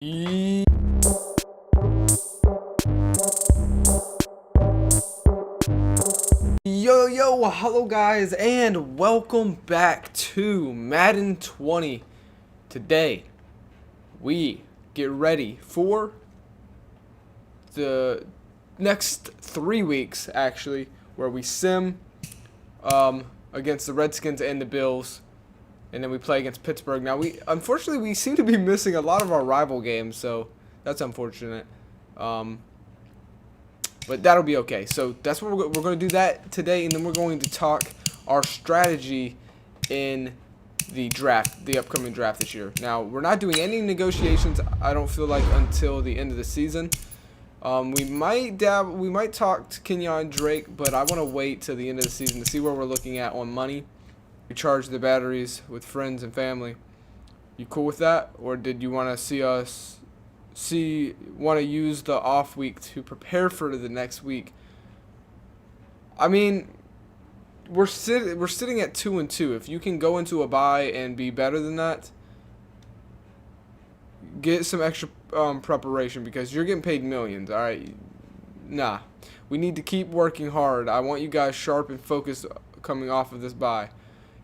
Yo, hello guys, and welcome back to Madden 20. Today, we get ready for the next 3 weeks, actually, where we sim against the Redskins and the Bills. And then we play against Pittsburgh. Now, unfortunately, we seem to be missing a lot of our rival games, so that's unfortunate. But that'll be okay. So that's what we're going to do that today, and then we're going to talk our strategy in the draft, the upcoming draft this year. Now, we're not doing any negotiations, I don't feel like, until the end of the season. We might talk to Kenyon Drake, but I want to wait till the end of the season to see where we're looking at on money. Recharge the batteries with friends and family. You cool with that, or did you want to want to use the off week to prepare for the next week? I mean, we're sitting at 2-2. If you can go into a bye and be better than that, get some extra preparation, because you're getting paid millions. All right, nah, we need to keep working hard. I want you guys sharp and focused coming off of this bye.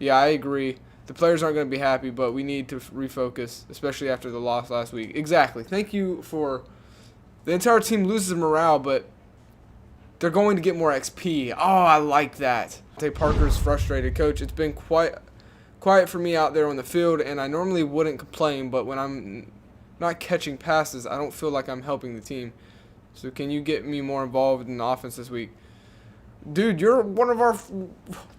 Yeah, I agree. The players aren't going to be happy, but we need to refocus, especially after the loss last week. Exactly. Thank you for... The entire team loses morale, but they're going to get more XP. Oh, I like that. Parker's frustrated. Coach, it's been quiet for me out there on the field, and I normally wouldn't complain, but when I'm not catching passes, I don't feel like I'm helping the team. So can you get me more involved in the offense this week? Dude, you're one of our...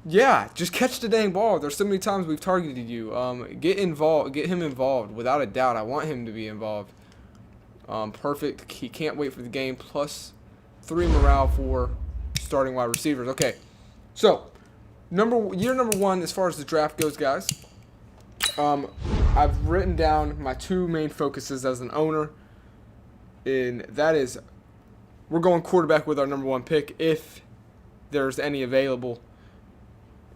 Yeah, just catch the dang ball. There's so many times we've targeted you. Get involved. Get him involved. Without a doubt, I want him to be involved. Perfect. He can't wait for the game. +3 morale for starting wide receivers. Okay, so year number 1 as far as the draft goes, guys. I've written down my 2 main focuses as an owner, and that is we're going quarterback with our number 1 pick if there's any available.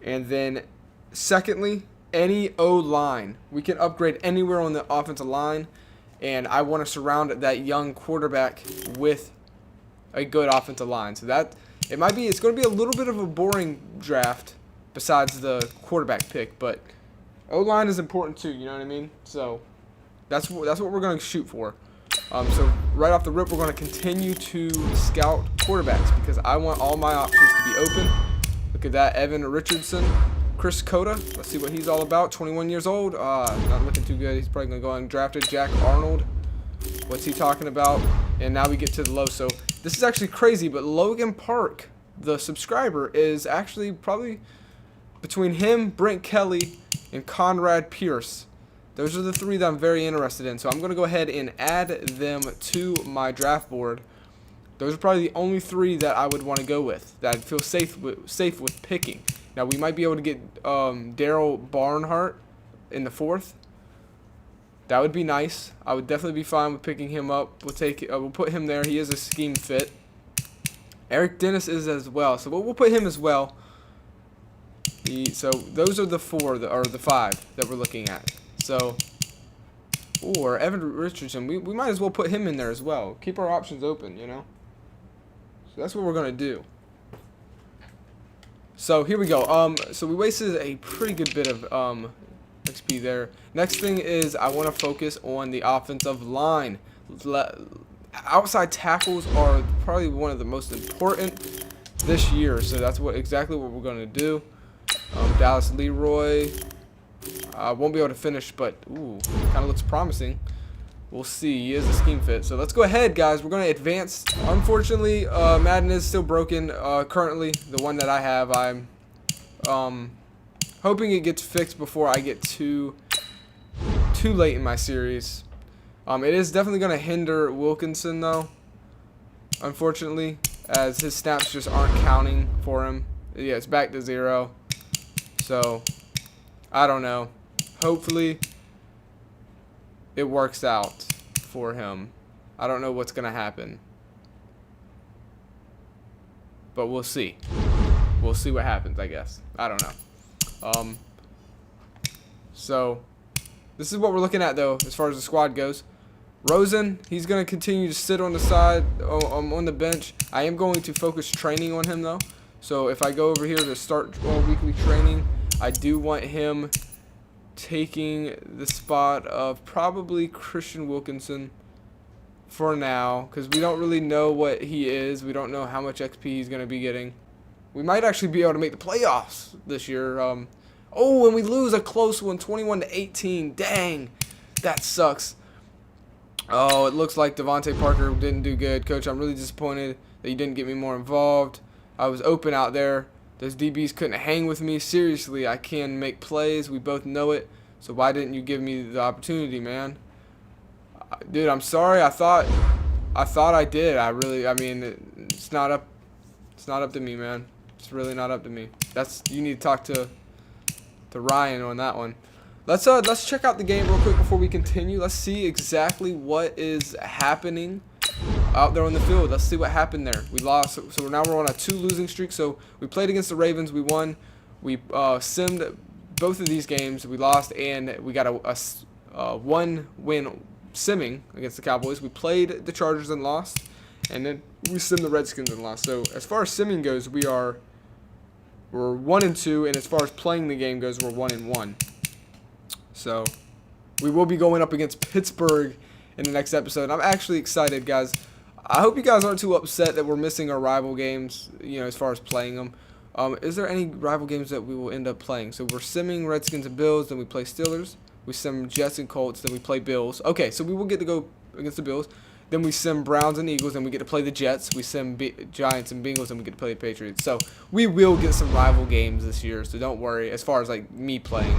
And then secondly, any O-line. We can upgrade anywhere on the offensive line, and I want to surround that young quarterback with a good offensive line. So that it's going to be a little bit of a boring draft besides the quarterback pick, but O-line is important too, you know what I mean? So that's what we're going to shoot for. So right off the rip, we're going to continue to scout quarterbacks, because I want all my options to be open. Look at that, Evan Richardson, Chris Cota. Let's see what he's all about. 21 years old. Not looking too good. He's probably going to go undrafted. Jack Arnold. What's he talking about? And now we get to the low. So this is actually crazy, but Logan Park, the subscriber, is actually probably between him, Brent Kelly, and Conrad Pierce. Those are the 3 that I'm very interested in. So I'm going to go ahead and add them to my draft board. Those are probably the only 3 that I would want to go with, that I'd feel safe with picking. Now, we might be able to get Daryl Barnhart in the 4th. That would be nice. I would definitely be fine with picking him up. We'll put him there. He is a scheme fit. Eric Dennis is as well. So we'll put him as well. So those are the 4 or the 5 that we're looking at. So, or Evan Richardson, we might as well put him in there as well. Keep our options open, you know. So that's what we're gonna do. So here we go. So we wasted a pretty good bit of XP there. Next thing is I want to focus on the offensive line. Outside tackles are probably one of the most important this year. So that's exactly what we're gonna do. Dallas Leroy. Won't be able to finish, but kind of looks promising. We'll see. He is a scheme fit. So let's go ahead, guys. We're going to advance. Unfortunately, Madden is still broken currently. The one that I have, I'm hoping it gets fixed before I get too late in my series. It is definitely going to hinder Wilkinson, though, unfortunately, as his snaps just aren't counting for him. Yeah, it's back to 0. So I don't know. Hopefully it works out for him. I don't know what's going to happen, but we'll see. We'll see what happens, I guess. I don't know. So this is what we're looking at, though, as far as the squad goes. Rosen, he's going to continue to sit on the side, on the bench. I am going to focus training on him, though. So if I go over here to start weekly training, I do want him taking the spot of probably Christian Wilkinson for now, because we don't really know what he is. We don't know how much XP he's going to be getting. We might actually be able to make the playoffs this year. Oh, and we lose a close one, 21-18. Dang, that sucks. Oh, it looks like Devontae Parker didn't do good. Coach, I'm really disappointed that you didn't get me more involved. I was open out there. Those DBs couldn't hang with me. Seriously, I can make plays. We both know it. So why didn't you give me the opportunity, man? Dude, I'm sorry. I thought I did. I mean, it's not up to me, man. It's really not up to me. You need to talk to Ryan on that one. Let's check out the game real quick before we continue. Let's see exactly what is happening out there on the field. Let's see what happened there. We lost, so now we're on a 2 losing streak. So we played against the Ravens. We won. We simmed both of these games. We lost, and we got a 1 win simming against the Cowboys. We played the Chargers and lost, and then we simmed the Redskins and lost. So as far as simming goes, we're 1-2, and as far as playing the game goes, we're 1-1. So we will be going up against Pittsburgh in the next episode. I'm actually excited, guys. I hope you guys aren't too upset that we're missing our rival games, as far as playing them. Is there any rival games that we will end up playing? So we're simming Redskins and Bills, then we play Steelers. We sim Jets and Colts, then we play Bills. Okay, so we will get to go against the Bills. Then we sim Browns and Eagles, then we get to play the Jets. We sim Giants and Bengals, and we get to play the Patriots. So we will get some rival games this year, so don't worry as far as like me playing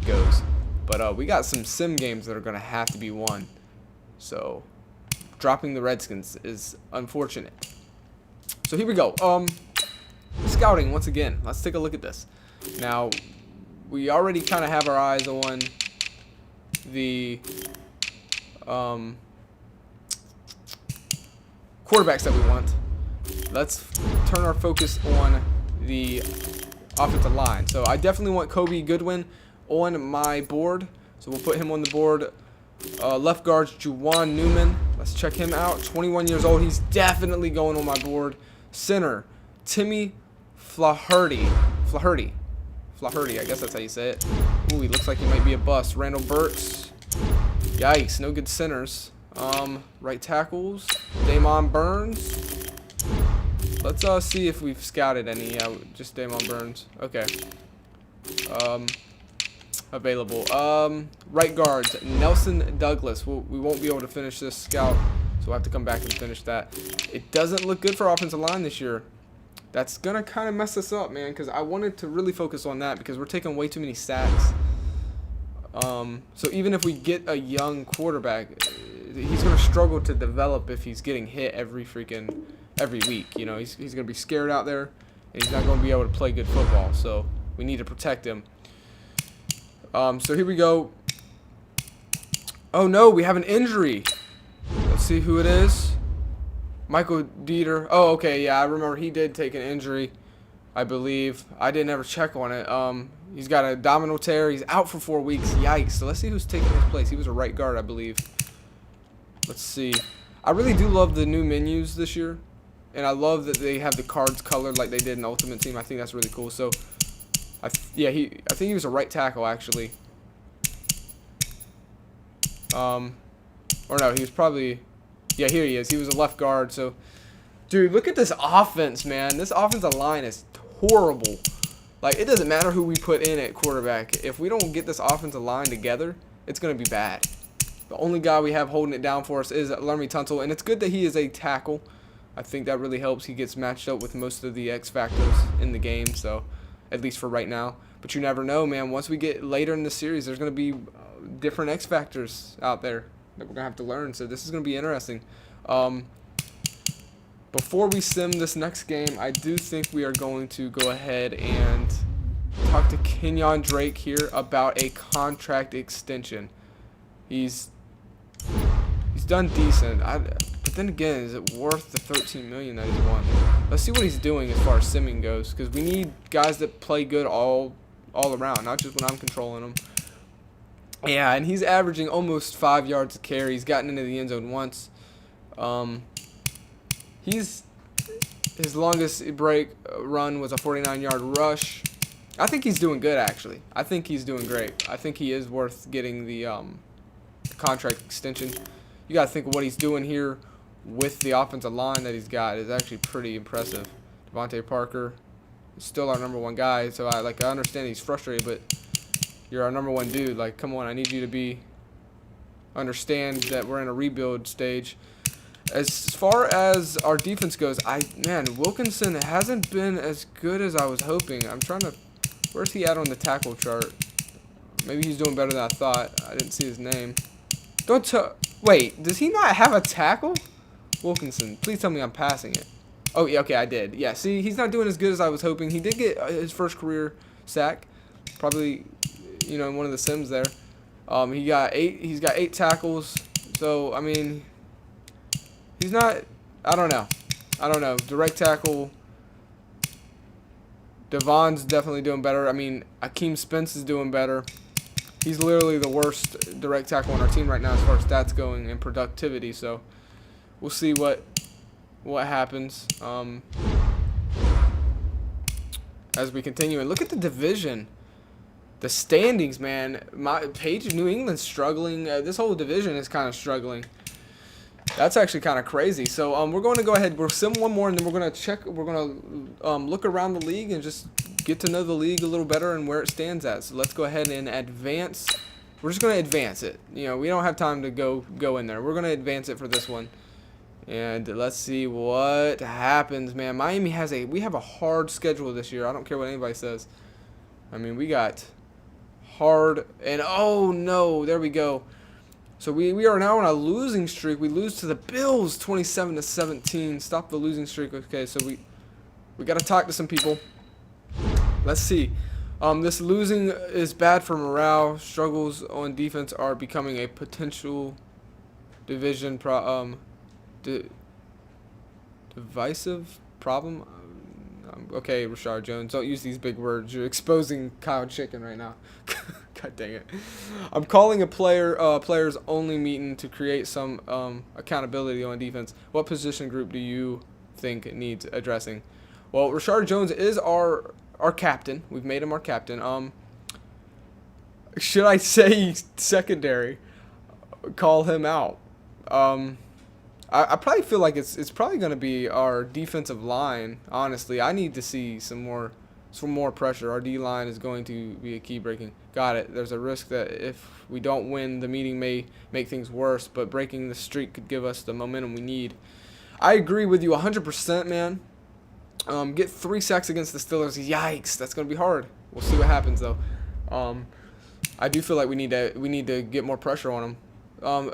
goes. But we got some sim games that are going to have to be won. So dropping the Redskins is unfortunate. So here we go. Scouting once again. Let's take a look at this. Now, we already kind of have our eyes on the quarterbacks that we want. Let's turn our focus on the offensive line. So I definitely want Kobe Goodwin on my board. So we'll put him on the board. Left guard, Juwan Newman. Let's check him out. 21 years old. He's definitely going on my board. Center, Timmy Flaherty. Flaherty, I guess that's how you say it. Ooh, he looks like he might be a bust. Randall Burks. Yikes, no good centers. Right tackles, Damon Burns. Let's see if we've scouted any. Yeah, just Damon Burns. Okay. Available. Right guards, Nelson Douglas. We won't be able to finish this scout, so we'll have to come back and finish that. It doesn't look good for offensive line this year. That's going to kind of mess us up, man, because I wanted to really focus on that because we're taking way too many sacks. So even if we get a young quarterback, he's going to struggle to develop if he's getting hit every week. He's going to be scared out there, and he's not going to be able to play good football. So we need to protect him. So here we go. Oh no, we have an injury. Let's see who it is. Michael Dieter. Oh, okay, yeah, I remember he did take an injury, I believe. I didn't ever check on it. He's got a abdominal tear. He's out for 4 weeks. Yikes. So let's see who's taking his place. He was a right guard, I believe. Let's see. I really do love the new menus this year, and I love that they have the cards colored like they did in Ultimate Team. I think that's really cool. So I think he was a right tackle, actually. Or no, he was probably, yeah, here he is. He was a left guard. So, dude, look at this offense, man. This offensive line is horrible. Like, it doesn't matter who we put in at quarterback. If we don't get this offensive line together, it's going to be bad. The only guy we have holding it down for us is Laremy Tunsil, and it's good that he is a tackle. I think that really helps. He gets matched up with most of the X factors in the game, so at least for right now. But you never know, man. Once we get later in the series, there's going to be different X factors out there that we're going to have to learn, so this is going to be interesting. Before we sim this next game, I do think we are going to go ahead and talk to Kenyon Drake here about a contract extension. He's done decent. But then again, is it worth the $13 million that he's won? Let's see what he's doing as far as simming goes, because we need guys that play good all around, not just when I'm controlling them. Yeah, and he's averaging almost 5 yards a carry. He's gotten into the end zone once. He's his longest break run was a 49-yard rush. I think he's doing good, actually. I think he's doing great. I think he is worth getting the contract extension. You got to think of what he's doing here with the offensive line that he's got is actually pretty impressive. Devontae Parker is still our number 1 guy, so I understand he's frustrated, but you're our number 1 dude. Like, come on, I need you to understand that we're in a rebuild stage. As far as our defense goes, Wilkinson hasn't been as good as I was hoping. I'm trying to, where's he at on the tackle chart? Maybe he's doing better than I thought. I didn't see his name. Wait, does he not have a tackle? Wilkinson, please tell me I'm passing it. Oh, yeah, okay, I did. Yeah, see, he's not doing as good as I was hoping. He did get his first career sack, probably, in one of the sims there. He's got 8 tackles. So, I mean, he's not, I don't know. Direct tackle, Devon's definitely doing better. I mean, Akeem Spence is doing better. He's literally the worst direct tackle on our team right now as far as stats going and productivity. So we'll see what happens as we continue. And look at the division, the standings, man. New England's struggling. This whole division is kind of struggling. That's actually kind of crazy. So we're going to go ahead. We'll sim one more, and then we're going to check. We're going to look around the league and just get to know the league a little better and where it stands at. So let's go ahead and advance. We're just going to advance it. We don't have time to go in there. We're going to advance it for this one. And let's see what happens, man. Miami we have a hard schedule this year. I don't care what anybody says. I mean, we got hard, and oh no, there we go. So we are now on a losing streak. We lose to the Bills 27-17. Stop the losing streak. Okay, so we got to talk to some people. Let's see. This losing is bad for morale. Struggles on defense are becoming a potential divisive problem. Okay, Rashard Jones, don't use these big words. You're exposing Kyle Chicken right now. God dang it. I'm calling a players only meeting to create some accountability on defense. What position group do you think needs addressing? Well, Rashard Jones is our captain. We've made him our captain. Should I say secondary? Call him out. I probably feel like it's probably going to be our defensive line. Honestly, I need to see some more pressure. Our D line is going to be a key breaking. Got it. There's a risk that if we don't win, the meeting may make things worse, but breaking the streak could give us the momentum we need. I agree with you 100%, man. Get 3 sacks against the Steelers. Yikes, that's going to be hard. We'll see what happens though. I do feel like we need to get more pressure on them.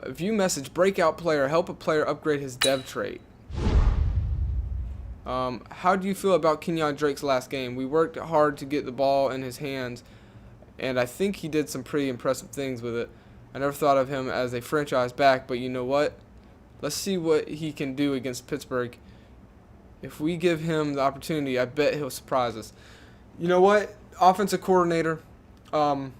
View message, breakout player, help a player upgrade his dev trait. How do you feel about Kenyon Drake's last game? We worked hard to get the ball in his hands, and I think he did some pretty impressive things with it. I never thought of him as a franchise back, but you know what? Let's see what he can do against Pittsburgh. If we give him the opportunity, I bet he'll surprise us. You know what? Offensive coordinator. I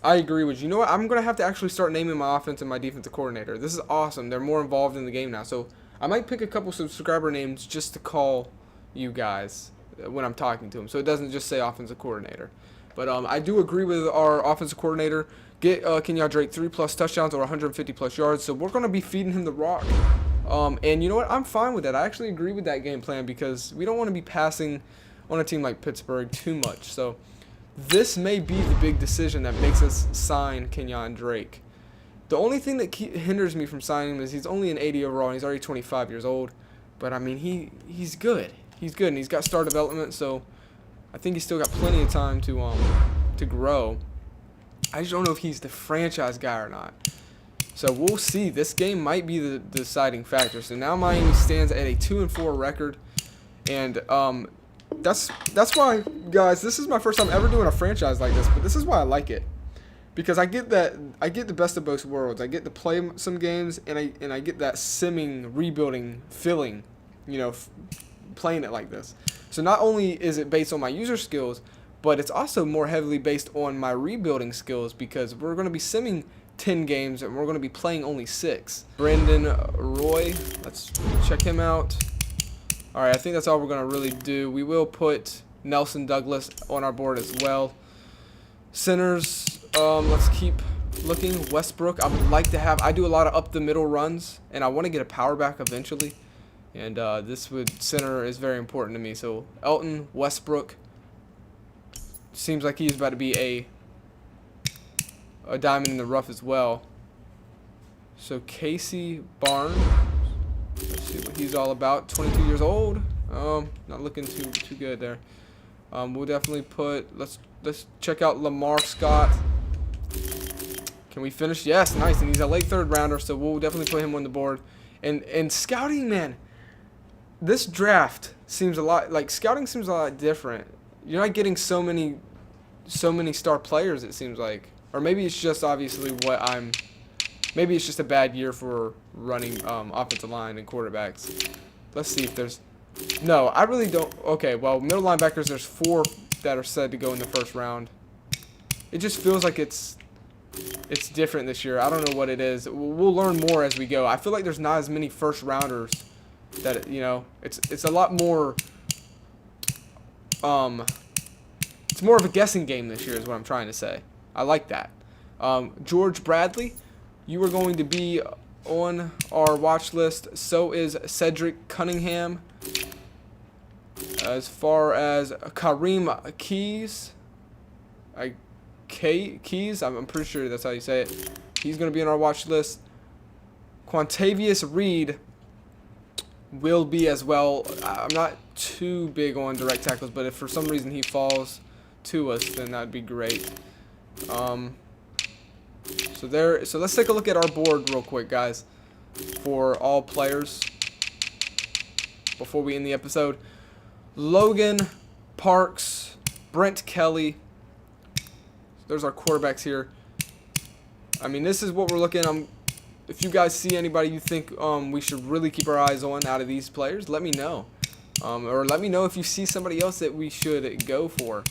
agree with you. You know what? I'm going to have to actually start naming my offense and my defensive coordinator. This is awesome. They're more involved in the game now. So I might pick a couple subscriber names just to call you guys when I'm talking to them. So it doesn't just say offensive coordinator. But I do agree with our offensive coordinator. Get Kenyon Drake 3+ touchdowns or 150+ yards. So we're going to be feeding him the rock. And you know what? I'm fine with that. I actually agree with that game plan because we don't want to be passing on a team like Pittsburgh too much. So this may be the big decision that makes us sign Kenyon Drake. The only thing that hinders me from signing him is he's only an 80 overall and he's already 25 years old. But, I mean, he's good. He's good, and he's got star development, so I think he's still got plenty of time to grow. I just don't know if he's the franchise guy or not. So we'll see. This game might be the deciding factor. So now Miami stands at a 2-4 record, and that's why, guys, this is my first time ever doing a franchise like this, but this is why I like it. Because I get the best of both worlds. I get to play some games, and I get that simming, rebuilding feeling, playing it like this. So not only is it based on my user skills, but it's also more heavily based on my rebuilding skills because we're going to be simming 10 games and we're going to be playing only 6. Brandon Roy, let's check him out. All right, I think that's all we're going to really do. We will put Nelson Douglas on our board as well. Centers, let's keep looking. Westbrook, I would like to have. I do a lot of up the middle runs, and I want to get a power back eventually. And center is very important to me. So Elton Westbrook seems like he's about to be a diamond in the rough as well. So Casey Barnes, let's see what he's all about. 22 years old. Not looking too good there. We'll definitely put. Let's check out Lamar Scott. Can we finish? Yes, nice. And he's a late 3rd rounder, so we'll definitely put him on the board. And scouting, man, this draft seems a lot like scouting seems a lot different. You're not getting so many star players, it seems like. Or maybe it's just obviously maybe it's just a bad year for running offensive line and quarterbacks. Let's see if there's. No, I really don't. Okay, well, middle linebackers, there's 4 that are said to go in the 1st round. It just feels like it's different this year. I don't know what it is. We'll learn more as we go. I feel like there's not as many 1st rounders that, you know, it's a lot more it's more of a guessing game this year is what I'm trying to say. I like that. George Bradley, you are going to be on our watch list. So is Cedric Cunningham. As far as Kareem Keys, Keys, I'm pretty sure that's how you say it. He's going to be on our watch list. Quantavius Reed will be as well. I'm not too big on direct tackles, but if for some reason he falls to us, then that'd be great. So let's take a look at our board real quick, guys, for all players before we end the episode. Logan Parks, Brent Kelly. There's our quarterbacks here. I mean, this is what we're looking at. If you guys see anybody you think we should really keep our eyes on out of these players, let me know. Or let me know if you see somebody else that we should go for.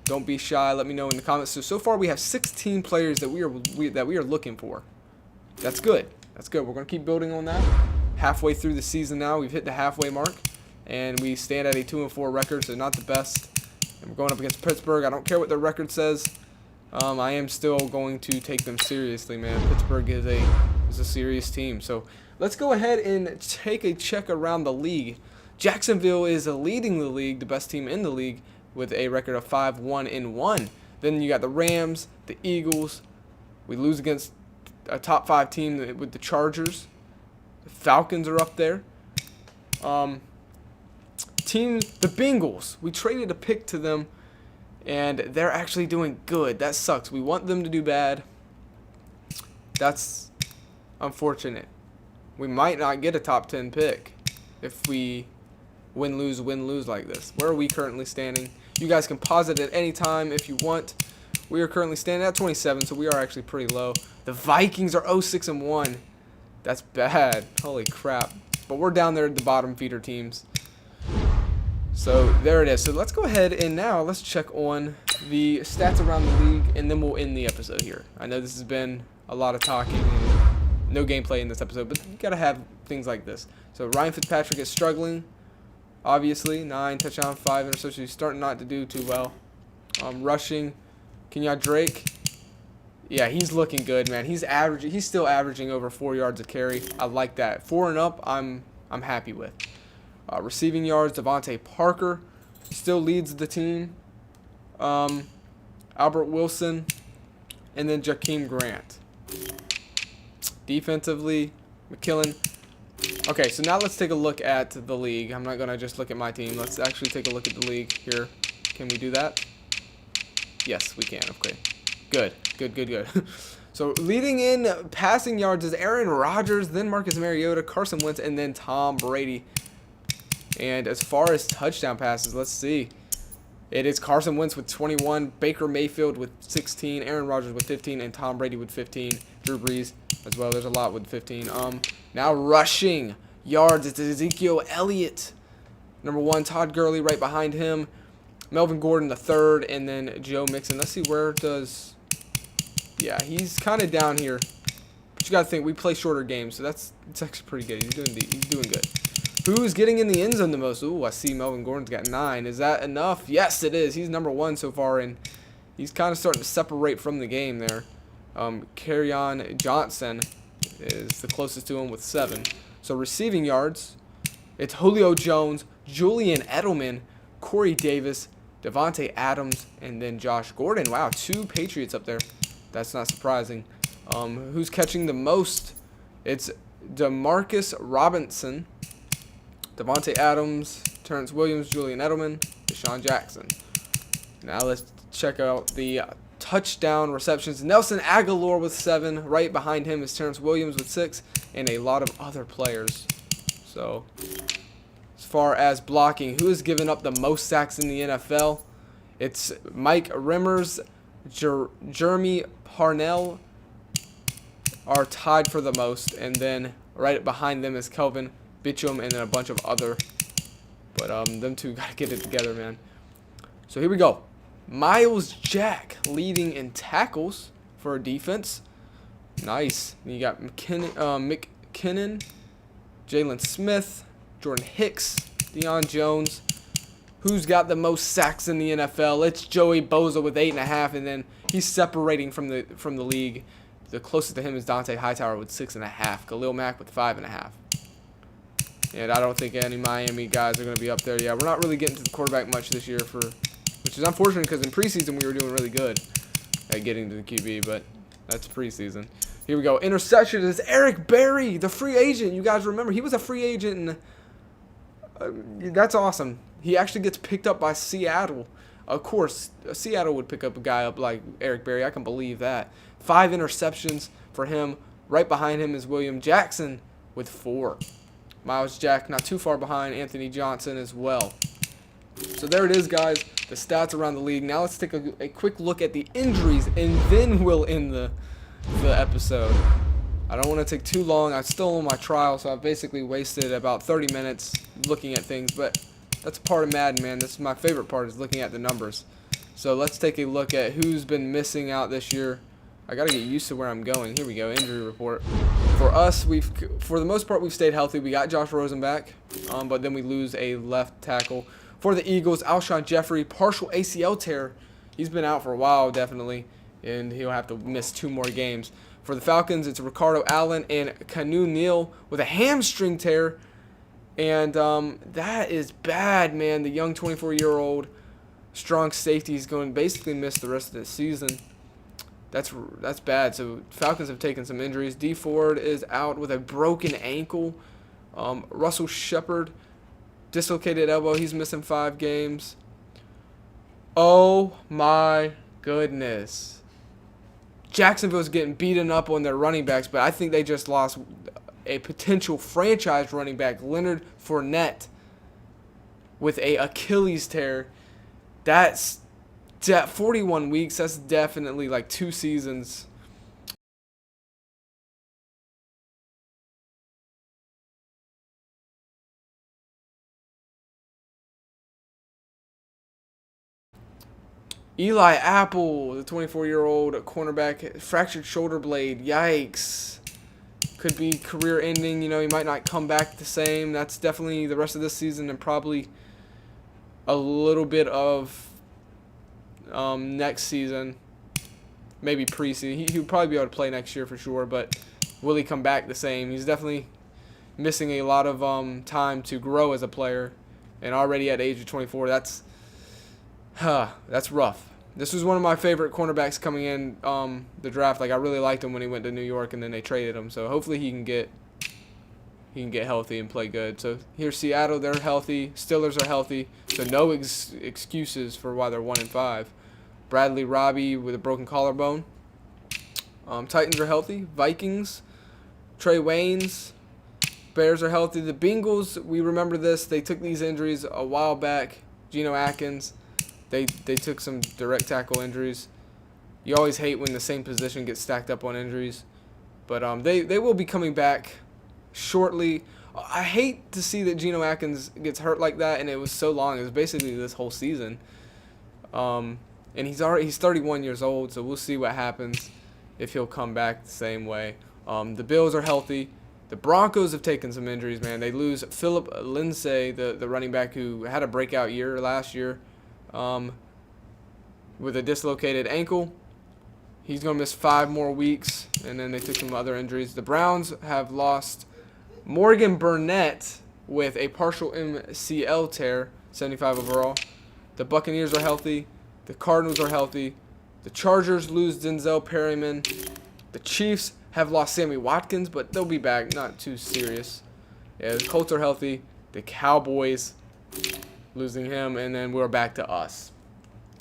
Don't be shy. Let me know in the comments. So far we have 16 players that we are looking for. That's good. That's good. We're going to keep building on that. Halfway through the season now, we've hit the halfway mark, and we stand at a 2-4 record, so not the best. And we're going up against Pittsburgh. I don't care what their record says. I am still going to take them seriously, man. Pittsburgh is a serious team. So let's go ahead and take a check around the league. Jacksonville is leading the league, the best team in the league, with a record of 5-1-1. Then you got the Rams, the Eagles. We lose against a top 5 team with the Chargers. The Falcons are up there. The Bengals. We traded a pick to them, and they're actually doing good. That sucks. We want them to do bad. That's unfortunate. We might not get a top 10 pick if we win-lose like this. Where are we currently standing? You guys can pause it at any time if you want. We are currently standing at 27, so we are actually pretty low. The Vikings are 0-6-1. That's bad. Holy crap. But we're down there at the bottom feeder teams. So there it is. So let's go ahead and now let's check on the stats around the league, and then we'll end the episode here. I know this has been a lot of talking and no gameplay in this episode, but you got to have things like this. So Ryan Fitzpatrick is struggling. Obviously, 9 touchdowns, 5 interceptions. He's starting not to do too well. Rushing, Kenyon Drake. Yeah, he's looking good, man. He's still averaging over 4 yards a carry. I like that. 4 and up, I'm happy with. Receiving yards, Devontae Parker still leads the team. Albert Wilson, and then Jakeem Grant. Defensively, McKillen. Okay, so now let's take a look at the league. I'm not going to just look at my team. Let's actually take a look at the league here. Can we do that? Yes, we can. Okay. Good. So leading in passing yards is Aaron Rodgers, then Marcus Mariota, Carson Wentz, and then Tom Brady. And as far as touchdown passes, let's see. It is Carson Wentz with 21, Baker Mayfield with 16, Aaron Rodgers with 15, and Tom Brady with 15. Drew Brees as well. There's a lot with 15. Now rushing yards, it's Ezekiel Elliott. Number 1, Todd Gurley right behind him. Melvin Gordon the third, and then Joe Mixon. Let's see, where does... Yeah, he's kind of down here. But you got to think, we play shorter games, so it's actually pretty good. He's doing good. Who's getting in the end zone the most? Ooh, I see Melvin Gordon's got 9. Is that enough? Yes, it is. He's number 1 so far, and he's kind of starting to separate from the game there. Kerryon Johnson is the closest to him with 7. So receiving yards, it's Julio Jones, Julian Edelman, Corey Davis, Devontae Adams, and then Josh Gordon. Wow, 2 Patriots up there. That's not surprising. Who's catching the most? It's DeMarcus Robinson, Devontae Adams, Terrence Williams, Julian Edelman, Deshaun Jackson. Now let's check out the touchdown receptions. Nelson Aguilar with 7. Right behind him is Terrence Williams with 6, and a lot of other players. So, as far as blocking, who has given up the most sacks in the NFL? It's Mike Rimmers, Jeremy Parnell are tied for the most, and then right behind them is Kelvin Bichum, and then a bunch of other. But them two gotta get it together, man. So here we go. Miles Jack leading in tackles for a defense. Nice. You got McKinnon, Jalen Smith, Jordan Hicks, Deion Jones. Who's got the most sacks in the NFL? It's Joey Bosa with 8.5, and then he's separating from the league. The closest to him is Dante Hightower with 6.5. Khalil Mack with 5.5. And I don't think any Miami guys are going to be up there. Yeah, we're not really getting to the quarterback much this year, which is unfortunate because in preseason we were doing really good at getting to the QB, but that's preseason. Here we go. Interception is Eric Berry, the free agent. You guys remember, he was a free agent, and that's awesome. He actually gets picked up by Seattle. Of course, Seattle would pick up a guy up like Eric Berry. I can believe that. 5 interceptions for him. Right behind him is William Jackson with 4. Miles Jack not too far behind. Anthony Johnson as well. So there it is, guys. The stats around the league. Now let's take a quick look at the injuries, and then we'll end the episode. I don't want to take too long. I'm still on my trial, so I've basically wasted about 30 minutes looking at things, but that's part of Madden, man. This is my favorite part, is looking at the numbers. So let's take a look at who's been missing out this year. I got to get used to where I'm going. Here we go, injury report. For us, for the most part, we've stayed healthy. We got Josh Rosen back, but then we lose a left tackle. For the Eagles, Alshon Jeffrey, partial ACL tear. He's been out for a while, definitely, and he'll have to miss 2 more games. For the Falcons, it's Ricardo Allen and Kanu Neal with a hamstring tear. And that is bad, man. The young 24-year-old strong safety is going to basically miss the rest of the season. That's bad. So Falcons have taken some injuries. D Ford is out with a broken ankle. Russell Shepard, dislocated elbow. He's missing 5 games. Oh my goodness. Jacksonville's getting beaten up on their running backs, but I think they just lost a potential franchise running back, Leonard Fournette, with a Achilles tear. That's 41 weeks. That's definitely like 2 seasons. Eli Apple, the 24-year-old cornerback, fractured shoulder blade. Yikes. Could be career ending. You know, he might not come back the same. That's definitely the rest of this season, and probably a little bit of next season. Maybe preseason. He'll probably be able to play next year for sure, but will he come back the same? He's definitely missing a lot of time to grow as a player, and already at the age of 24, that's rough. This was one of my favorite cornerbacks coming in the draft. Like, I really liked him when he went to New York, and then they traded him. So hopefully he can get healthy and play good. So here's Seattle. They're healthy. Steelers are healthy. So no excuses for why they're 1-5. Bradley Robbie with a broken collarbone. Titans are healthy. Vikings, Trey Waynes. Bears are healthy. The Bengals, we remember this. They took these injuries a while back. Geno Atkins. They took some direct tackle injuries. You always hate when the same position gets stacked up on injuries. But they will be coming back shortly. I hate to see that Geno Atkins gets hurt like that, and it was so long. It was basically this whole season. And he's 31 years old, so we'll see what happens if he'll come back the same way. The Bills are healthy. The Broncos have taken some injuries, man. They lose Philip Lindsay, the running back who had a breakout year last year, with a dislocated ankle. He's going to miss 5 more weeks, and then they took some other injuries. The Browns have lost Morgan Burnett with a partial MCL tear, 75 overall. The Buccaneers are healthy. The Cardinals are healthy. The Chargers lose Denzel Perryman. The Chiefs have lost Sammy Watkins, but they'll be back. Not too serious. Yeah, the Colts are healthy. The Cowboys losing him, and then we're back to us.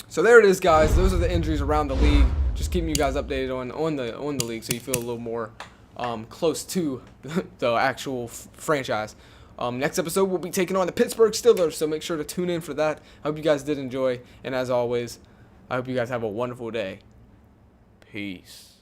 So there it is, guys. Those are the injuries around the league. Just keeping you guys updated on the league, so you feel a little more close to the actual franchise. Next episode, we'll be taking on the Pittsburgh Steelers, so make sure to tune in for that. I hope you guys did enjoy, and as always, I hope you guys have a wonderful day. Peace.